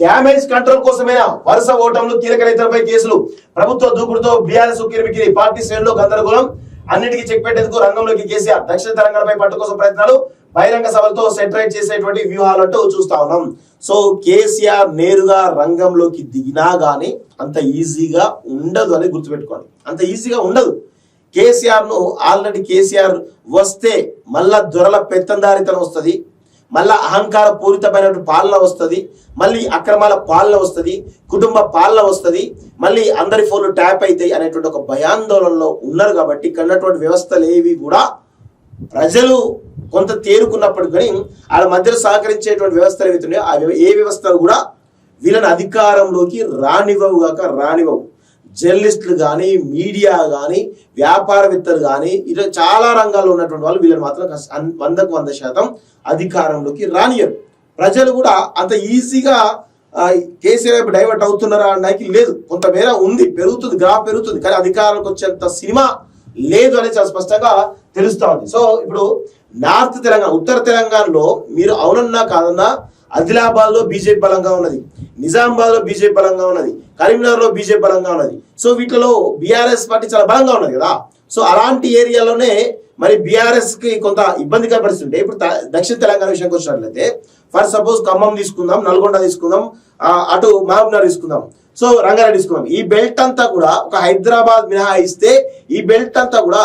Damage control కోసమేనా వరుస ఓటంలు, కీలక నేతలపై కేసులు, ప్రభుత్వ దూకుడుతో బీఆర్ఎస్ కిరిమికిరి, పార్టీ శ్రేణుల్లో గందరగోళం, అన్నిటికీ చెక్ పెట్టేందుకు రంగంలోకి కేసీఆర్, దక్షిణ తెలంగాణపై పట్టు కోసం ప్రయత్నాలు, బహిరంగ సభలతో సెటరైట్ చేసేటువంటి వ్యూహాలు అంటూ చూస్తా ఉన్నాం. సో కేసీఆర్ నేరుగా రంగంలోకి దిగినా గానీ అంత ఈజీగా ఉండదు అని గుర్తుపెట్టుకోండి. అంత ఈజీగా ఉండదు. కేసీఆర్ ను ఆల్రెడీ కేసీఆర్ వస్తే మళ్ళా దొరల పెత్తందారితనం వస్తుంది, మళ్ళా అహంకార పూరితమైన పాలన వస్తుంది, మళ్ళీ అక్రమాల పాలన వస్తుంది, కుటుంబ పాలన వస్తుంది, మళ్ళీ అందరి ఫోన్లు ట్యాప్ అవుతాయి అనేటువంటి ఒక భయాందోళనలో ఉన్నారు. కాబట్టి కన్నటువంటి వ్యవస్థలు ఏవి కూడా ప్రజలు కొంత తేరుకున్నప్పటికీ కానీ వాళ్ళ మధ్యలో సహకరించేటువంటి వ్యవస్థలు ఏవైతున్నాయో ఏ వ్యవస్థలు కూడా వీళ్ళని అధికారంలోకి రానివ్వవు. జర్నలిస్టులు కానీ, మీడియా కానీ, వ్యాపారవేత్తలు కానీ, ఇలా చాలా రంగాల్లో ఉన్నటువంటి వాళ్ళు వీళ్ళని మాత్రం 100% అధికారంలోకి రానియరు. ప్రజలు కూడా అంత ఈజీగా కేసీఆర్ వైపు డైవర్ట్ అవుతున్నారా అనడానికి లేదు. కొంతమేర ఉంది, పెరుగుతుంది, గ్రాఫ్ పెరుగుతుంది, కానీ అధికారంలోకి వచ్చేంత సినిమా లేదు అని చాలా స్పష్టంగా తెలుస్తా ఉంది. సో ఇప్పుడు నార్త్ తెలంగాణ, ఉత్తర తెలంగాణలో మీరు అవునన్నా కాదన్నా ఆదిలాబాద్ లో బీజేపీ బలంగా ఉన్నది, నిజామాబాద్ లో బీజేపీ బలంగా ఉన్నది, కరీంనగర్ లో బీజేపీ బలంగా ఉన్నది. సో వీటిలో బీఆర్ఎస్ పార్టీ చాలా బలంగా ఉన్నది కదా. సో అలాంటి ఏరియాలోనే మరి బీఆర్ఎస్ కి కొంత ఇబ్బందిగా పరిస్థితి ఉంటే, ఇప్పుడు దక్షిణ తెలంగాణ విషయానికి వచ్చినట్లయితే ఫర్ సపోజ్ ఖమ్మం తీసుకుందాం, నల్గొండ తీసుకుందాం, అటు మహబూబ్నగర్ తీసుకుందాం, సో రంగారెడ్డి తీసుకుందాం. ఈ బెల్ట్ అంతా కూడా ఒక హైదరాబాద్ మినహాయిస్తే ఈ బెల్ట్ అంతా కూడా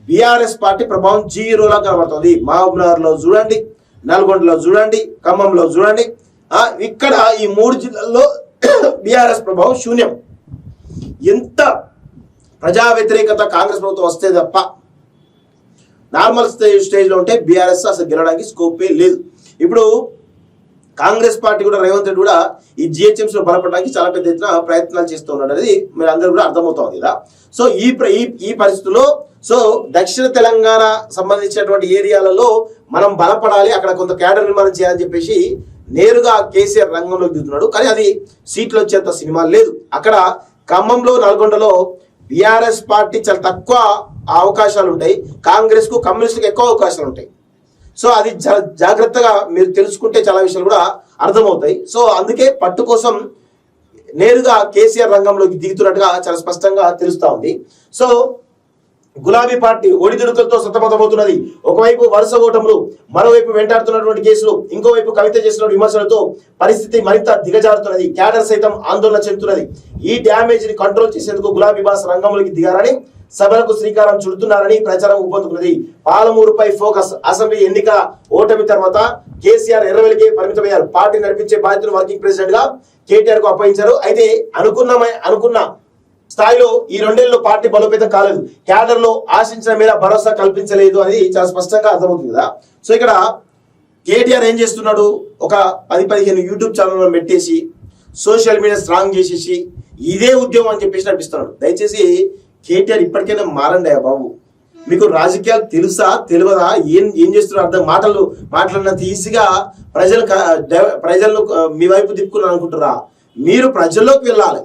బీఆర్ఎస్ పార్టీ ప్రభావం జీరోలా కనబడుతుంది. మహబూబ్నగర్ లో చూడండి, నల్గొండలో చూడండి, ఖమ్మంలో చూడండి, ఇక్కడ ఈ 3 జిల్లాల్లో బీఆర్ఎస్ ప్రభావం శూన్యం. ఎంత ప్రజా వ్యతిరేకత కాంగ్రెస్ ప్రభుత్వం వస్తే తప్ప నార్మల్ స్టేజ్ లో ఉంటే బీఆర్ఎస్ అసలు గెలవడానికి స్కోపే లేదు. ఇప్పుడు కాంగ్రెస్ పార్టీ కూడా రేవంత్ రెడ్డి కూడా ఈ జిహెచ్ఎంసీ లో బలపడడానికి చాలా పెద్ద ఎత్తున ప్రయత్నాలు చేస్తూ ఉన్నాడు అనేది మీరు అందరూ కూడా అర్థమవుతుంది కదా. సో ఈ పరిస్థితుల్లో సో దక్షిణ తెలంగాణ సంబంధించినటువంటి ఏరియాలలో మనం బలపడాలి, అక్కడ కొంత క్యాడర్ నిర్మాణం చేయాలని చెప్పేసి నేరుగా కేసీఆర్ రంగంలోకి దిగుతున్నాడు. కానీ అది సీట్లు వచ్చేంత సినిమా లేదు. అక్కడ ఖమ్మంలో, నల్గొండలో బీఆర్ఎస్ పార్టీ చాలా తక్కువ అవకాశాలు ఉంటాయి, కాంగ్రెస్ కు కమ్యూనిస్టులకు ఎక్కువ అవకాశాలు ఉంటాయి. సో అది జాగ్రత్తగా మీరు తెలుసుకుంటే చాలా విషయాలు కూడా అర్థమవుతాయి. సో అందుకే పట్టు కోసం నేరుగా కేసీఆర్ రంగంలోకి దిగుతున్నట్టుగా చాలా స్పష్టంగా తెలుస్తా ఉంది. సో గులాబీ పార్టీ ఒడిదుడుకులతో సతమతమవుతున్నది. ఒకవైపు వరుస ఓటములు, మరోవైపు వెంటాడుతున్నటువంటి కేసులు, ఇంకోవైపు కవిత చేసిన విమర్శలతో పరిస్థితి మరింత దిగజారుతున్నది. క్యాడర్ సైతం ఆందోళన చెందుతున్నది. ఈ డ్యామేజ్ ని కంట్రోల్ చేసేందుకు గులాబీ బాస్ రంగంలోకి దిగారని, సభలకు శ్రీకారం చుడుతున్నారని ప్రచారం ఊపందుకున్నది. పాలమూరుపై ఫోకస్. అసెంబ్లీ ఎన్నిక ఓటమి తర్వాత కేసీఆర్ ఎర్రవెల్లికి పరిమితమయ్యారు. పార్టీ నడిపించే బాధ్యతను వర్కింగ్ ప్రెసిడెంట్ గా కేటీఆర్ కు అప్పగించారు. అయితే అనుకున్న స్థాయిలో ఈ 2 ఏళ్లలో పార్టీ బలోపేతం కాలేదు, క్యాడర్ లో ఆశించిన మేర భరోసా కల్పించలేదు అనేది చాలా స్పష్టంగా అర్థమవుతుంది కదా. సో ఇక్కడ కేటీఆర్ ఏం చేస్తున్నాడు, ఒక 10-15 యూట్యూబ్ ఛానల్ పెట్టేసి సోషల్ మీడియా స్ట్రాంగ్ చేసేసి ఇదే ఉద్యమం అని చెప్పేసి నడిపిస్తున్నాడు. దయచేసి కేటీఆర్ ఇప్పటికైనా మారండి బాబు. మీకు రాజకీయాలు తెలుసా తెలియదా, ఏం చేస్తున్నారు అర్థం. మాట్లాడినంత ఈజీగా ప్రజలను మీ వైపు తిప్పుకున్నారు అనుకుంటారా? మీరు ప్రజల్లోకి వెళ్ళాలి,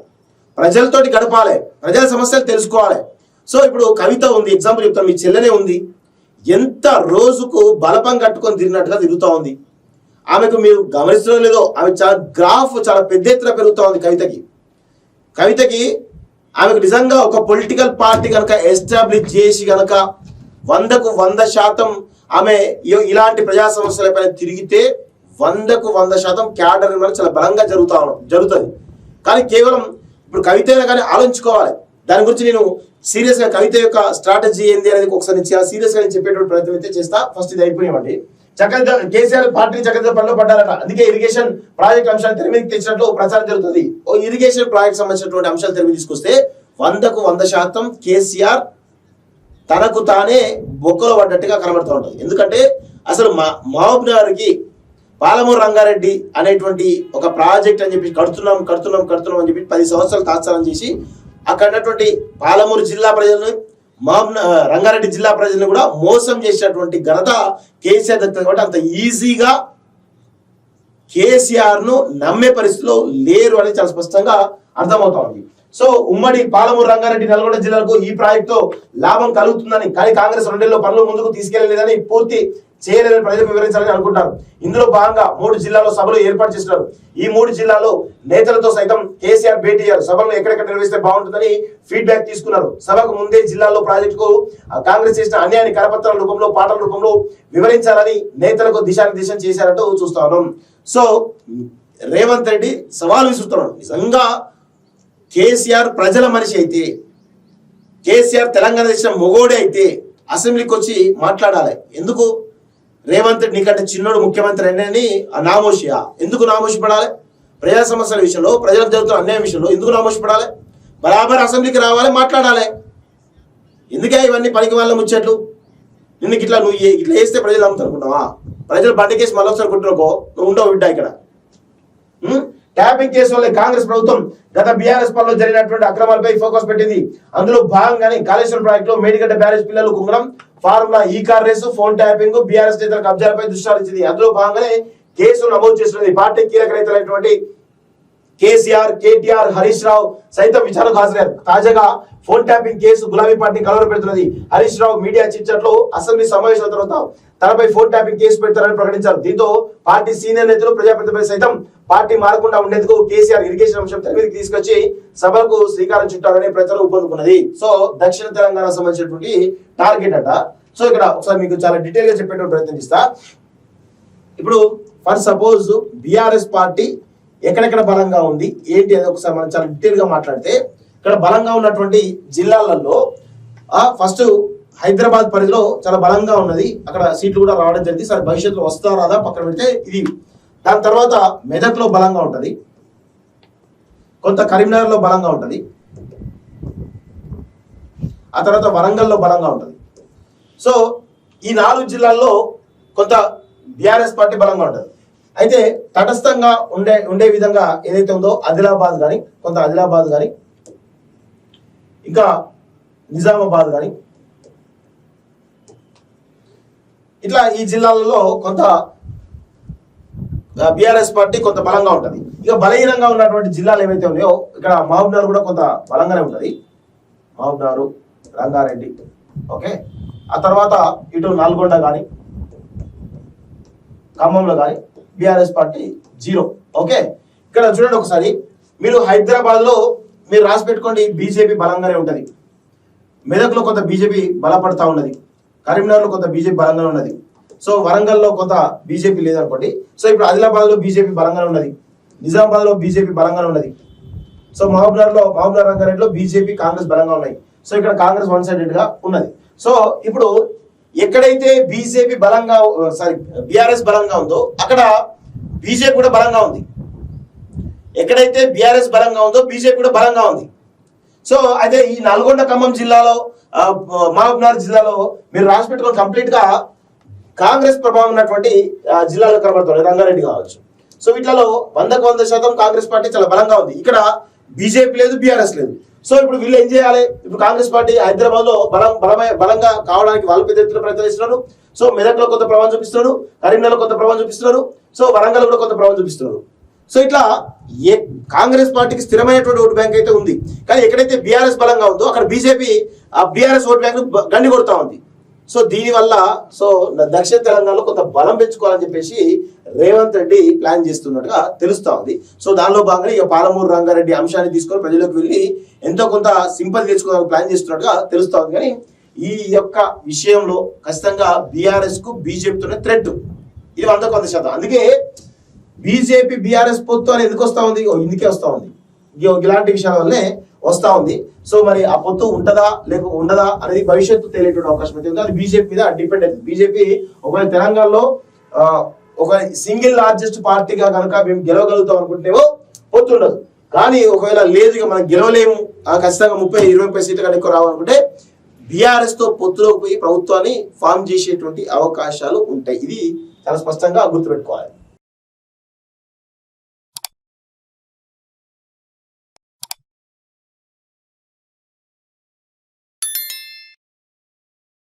ప్రజలతోటి గడపాలి, ప్రజల సమస్యలు తెలుసుకోవాలి. సో ఇప్పుడు కవిత ఉంది, ఎగ్జాంపుల్ చెప్తాను, మీ చెల్లెనే ఉంది, ఎంత రోజుకు బలపం కట్టుకొని తిరిగినట్టుగా తిరుగుతూ ఉంది. ఆమెకు మీరు గమనించడం లేదో, ఆమె చాలా గ్రాఫ్ చాలా పెద్ద ఎత్తున పెరుగుతూ ఉంది. కవితకి ఆమెకు నిజంగా ఒక పొలిటికల్ పార్టీ కనుక ఎస్టాబ్లిష్ చేసి కనుక 100% ఆమె ఇలాంటి ప్రజా సమస్యలపైన తిరిగితే 100% క్యాడర్ నిర్మాణం చాలా బలంగా జరుగుతుంది. కానీ కేవలం ఇప్పుడు కవిత కానీ ఆలోచించుకోవాలి. దాని గురించి నేను సీరియస్ గా కవిత యొక్క స్ట్రాటజీ ఏంది అనేది ఒకసారి సీరియస్ గా నేను చెప్పేటువంటి ప్రయత్నం అయితే చేస్తా. ఫస్ట్ ఇది అయిపోయామండి. చక్కగా కేసీఆర్ పార్టీని చక్కగా పనిలో పడ్డారట. అందుకే ఇరిగేషన్ ప్రాజెక్ట్ అంశాలు తెర మీదకి తెచ్చినట్లు ప్రచారం జరుగుతుంది. ఇరిగేషన్ ప్రాజెక్ట్ సంబంధించినటువంటి అంశాలు తెర మీద తీసుకొస్తే 100% కేసీఆర్ తనకు తానే బొక్కలో పడ్డట్టుగా కనబడుతూ ఉంటుంది. ఎందుకంటే అసలు మహబూబ్నగర్కి పాలమూరు రంగారెడ్డి అనేటువంటి ఒక ప్రాజెక్ట్ అని చెప్పి కడుతున్నాం అని చెప్పి 10 సంవత్సరాలు తాత్సారం చేసి అక్కడ ఉన్నటువంటి పాలమూరు జిల్లా ప్రజలను, రంగారెడ్డి జిల్లా ప్రజలను కూడా మోసం చేసినటువంటి ఘనత కేసీఆర్ దక్కుతుంది. కాబట్టి అంత ఈజీగా కేసీఆర్ ను నమ్మే పరిస్థితిలో లేరు అని చాలా స్పష్టంగా అర్థమవుతా ఉంది. సో ఉమ్మడి పాలమూరు రంగారెడ్డి నల్గొండ జిల్లాలకు ఈ ప్రాజెక్టు లాభం కలుగుతుందని, కానీ కాంగ్రెస్ 2 ఏళ్లలో పనులు ముందుకు తీసుకెళ్లలేదని, పూర్తి చేయలేదని ప్రజలకు వివరించాలని అనుకుంటారు. ఇందులో భాగంగా 3 జిల్లాల్లో సభలు ఏర్పాటు చేస్తున్నారు. ఈ 3 జిల్లాల్లో నేతలతో సైతం కేసీఆర్ భేటీ అయ్యారు. సభలను ఎక్కడెక్కడ నిర్వహిస్తే బాగుంటుందని ఫీడ్బ్యాక్ తీసుకున్నారు. సభకు ముందే జిల్లాల్లో ప్రాజెక్టుకు కాంగ్రెస్ చేసిన అన్యాయాన్ని కరపత్రాల రూపంలో, పాటల రూపంలో వివరించాలని నేతలకు దిశానిర్దేశం చేశారంటూ చూస్తా ఉన్నాం. సో రేవంత్ రెడ్డి సవాల్ విసురుతున్నాడు. నిజంగా కేసీఆర్ ప్రజల మనిషి అయితే, కేసీఆర్ తెలంగాణ దేశం మొగోడే అయితే అసెంబ్లీకి వచ్చి మాట్లాడాలి. ఎందుకు రేవంత్ రెడ్డి నీకంటే చిన్నోడు ముఖ్యమంత్రి అని నామోషియా? ఎందుకు నామోషి పడాలి? ప్రజా సమస్యల విషయంలో, ప్రజలకు జరుగుతున్న అన్యాయం విషయంలో ఎందుకు నామోషి పడాలి? బరాబర్ అసెంబ్లీకి రావాలి, మాట్లాడాలి. ఎందుకే ఇవన్నీ పనికి వాళ్ళ ముచ్చట్లు? నువ్వు ఇట్లా వేస్తే ప్రజలు నమ్ముతారు అనుకుంటున్నావా? ప్రజలు బండికేసి మళ్ళీ ఒకసారి కుట్టుకో, నువ్వు ఉండవు బిడ్డ ఇక్కడ. ట్యాపింగ్ కేసు వల్ల కాంగ్రెస్ ప్రభుత్వం గత బీఆర్ఎస్ పనులు జరిగినటువంటి అక్రమాలపై ఫోకస్ పెట్టింది. అందులో భాగంగానే కాళేశ్వరం ప్రాజెక్టులో మేడిగడ్డ బ్యారేజ్ పిల్లలు కుంగడం, ఫార్ములా ఈ car race, phone tapping, BRS నేతల కబ్జాలపై దృష్టి సారించింది. అందులో భాగంగానే కేసులు నమోదు చేస్తున్నది. పార్టీ కీలక నేతలైనటువంటి కేసీఆర్, కేటీఆర్, హరీష్ రావు సైతం విచారణకు హాజరయ్యారు. తాజాగా ఫోన్ ట్యాపింగ్ కేసు గులాబీ పార్టీ కలవర పెడుతున్నది. హరీష్ రావు మీడియా చిట్చాట్లో అసెంబ్లీ సమావేశాల తర్వాత తనపై ఫోన్ ట్యాపింగ్ కేసు పెడతారని ప్రకటించారు. దీంతో పార్టీ సీనియర్ నేతలు, ప్రజాప్రతినిధులపై సైతం పార్టీ మారకుండా ఉండేందుకు కేసీఆర్ ఇరిగేషన్ అంశం తెరమీదకి తీసుకొచ్చి సభకు శ్రీకారం చుట్టారనే ప్రచారం ఊపందుకున్నది. సో దక్షిణ తెలంగాణ సంబంధించినటువంటి టార్గెట్ అట. సో ఇక్కడ ఒకసారి మీకు చాలా డీటెయిల్ గా చెప్పేటువంటి ప్రయత్నం చేస్తా. ఇప్పుడు ఫర్ సపోజ్ బీఆర్ఎస్ పార్టీ ఎక్కడెక్కడ బలంగా ఉంది ఏంటి అనేది ఒకసారి మనం చాలా డీటెయిల్ గా మాట్లాడితే, ఇక్కడ బలంగా ఉన్నటువంటి జిల్లాలలో ఫస్ట్ హైదరాబాద్ పరిధిలో చాలా బలంగా ఉన్నది. అక్కడ సీట్లు కూడా రావడం జరిగింది. సరే భవిష్యత్తులో వస్తారా రాదా పక్కన పెడితే ఇది. దాని తర్వాత మెదక్లో బలంగా ఉంటది, కొంత కరీంనగర్లో బలంగా ఉంటది, ఆ తర్వాత వరంగల్లో బలంగా ఉంటది. సో ఈ 4 జిల్లాల్లో కొంత బీఆర్ఎస్ పార్టీ బలంగా ఉంటది. అయితే తటస్థంగా ఉండే విధంగా ఏదైతే ఉందో ఆదిలాబాద్ కానీ, కొంత ఆదిలాబాద్ కానీ, ఇంకా నిజామాబాద్ కానీ, ఇట్లా ఈ జిల్లాలలో కొంత బీఆర్ఎస్ పార్టీ కొంత బలంగా ఉంటది. ఇక బలహీనంగా ఉన్నటువంటి జిల్లాలు ఏవైతే ఉన్నాయో ఇక్కడ మహబూబ్నగర్ కూడా కొంత బలంగానే ఉంటది. మహబూబ్నగర్, రంగారెడ్డి, ఓకే. ఆ తర్వాత ఇటు నల్గొండ కానీ, ఖమ్మంలో కానీ బీఆర్ఎస్ పార్టీ 0. ఓకే. ఇక్కడ చూడండి ఒకసారి, మీరు హైదరాబాద్ లో మీరు రాసి పెట్టుకోండి, బీజేపీ బలంగానే ఉంటది. మెదక్లో కొంత బీజేపీ బలపడతా ఉన్నది. కరీంనగర్లో కొంత బీజేపీ బలంగానే ఉన్నది. సో వరంగల్లో కొంత బీజేపీ లేదనుకోండి. సో ఇప్పుడు ఆదిలాబాద్ లో బీజేపీ బలంగానే ఉన్నది, నిజామాబాద్ లో బీజేపీ బలంగానే ఉన్నది. సో మహబూబ్నగర్ రంగారెడ్డిలో బీజేపీ, కాంగ్రెస్ బలంగా ఉన్నాయి. సో ఇక్కడ కాంగ్రెస్ వన్ సైడెడ్ గా ఉన్నది. సో ఇప్పుడు ఎక్కడైతే బీజేపీ బలంగా బీఆర్ఎస్ బలంగా ఉందో అక్కడ బీజేపీ కూడా బలంగా ఉంది. ఎక్కడైతే బీఆర్ఎస్ బలంగా ఉందో బీజేపీ కూడా బలంగా ఉంది. సో అయితే ఈ నల్గొండ, ఖమ్మం జిల్లాలో, మహబూబ్నగర్ జిల్లాలో మీరు రాసి పెట్టుకుని కంప్లీట్ గా కాంగ్రెస్ ప్రభావం ఉన్నటువంటి జిల్లాలో కనబడుతుంది. రంగారెడ్డి కావచ్చు. సో వీటిలో 100% కాంగ్రెస్ పార్టీ చాలా బలంగా ఉంది. ఇక్కడ బీజేపీ లేదు, బీఆర్ఎస్ లేదు. సో ఇప్పుడు వీళ్ళు ఏం చేయాలి? ఇప్పుడు కాంగ్రెస్ పార్టీ హైదరాబాద్ లో బలంగా కావడానికి వాళ్ళు పెద్ద ఎత్తున ప్రయత్నిస్తున్నారు. సో మెదక్లో కొంత ప్రభావం చూపిస్తున్నారు, కరీంనగర్లో కొంత ప్రభావం చూపిస్తున్నారు, సో వరంగల్ కూడా కొంత ప్రభావం చూపిస్తున్నారు. సో ఇట్లా కాంగ్రెస్ పార్టీకి స్థిరమైనటువంటి ఓటు బ్యాంక్ అయితే ఉంది. కానీ ఎక్కడైతే బీఆర్ఎస్ బలంగా ఉందో అక్కడ బీజేపీ ఆ బీఆర్ఎస్ ఓటు బ్యాంక్ గండి కొడతా ఉంది. సో దీనివల్ల దక్షిణ తెలంగాణలో కొంత బలం పెంచుకోవాలని చెప్పేసి రేవంత్ రెడ్డి ప్లాన్ చేస్తున్నట్టుగా తెలుస్తా ఉంది. సో దానిలో భాగంగా ఇక పాలమూరు రంగారెడ్డి అంశాన్ని తీసుకొని ప్రజలకు వెళ్ళి ఎంతో కొంత సింపతి తెచ్చుకోవాలని ప్లాన్ చేస్తున్నట్టుగా తెలుస్తా ఉంది. కానీ ఈ యొక్క విషయంలో ఖచ్చితంగా బీఆర్ఎస్ కు బీజేపీతోనే థ్రెట్, ఇది 100%. అందుకే బీజేపీ బీఆర్ఎస్ పొత్తు అని ఎందుకు వస్తా ఉంది? ఇందుకే వస్తా ఉంది, ఇలాంటి విషయాల వల్లనే వస్తా ఉంది. సో మరి ఆ పొత్తు ఉంటదా లేక ఉండదా అనేది భవిష్యత్తు తెలియటువంటి అవకాశం అయితే ఉంది. అది బీజేపీ మీద డిపెండ్ అవుతుంది. బీజేపీ ఒకవేళ తెలంగాణలో ఒక సింగిల్ లార్జెస్ట్ పార్టీగా కనుక మేము గెలవగలుగుతాం అనుకుంటేమో పొత్తు ఉండదు. కానీ ఒకవేళ లేదు, ఇక మనం గెలవలేము, ఖచ్చితంగా 30-20 సీట్ల కన్నా ఎక్కువ రావాలనుకుంటే బీఆర్ఎస్ తో పొత్తులోకి పోయి ప్రభుత్వాన్ని ఫామ్ చేసేటువంటి అవకాశాలు ఉంటాయి. ఇది చాలా స్పష్టంగా గుర్తుపెట్టుకోవాలి.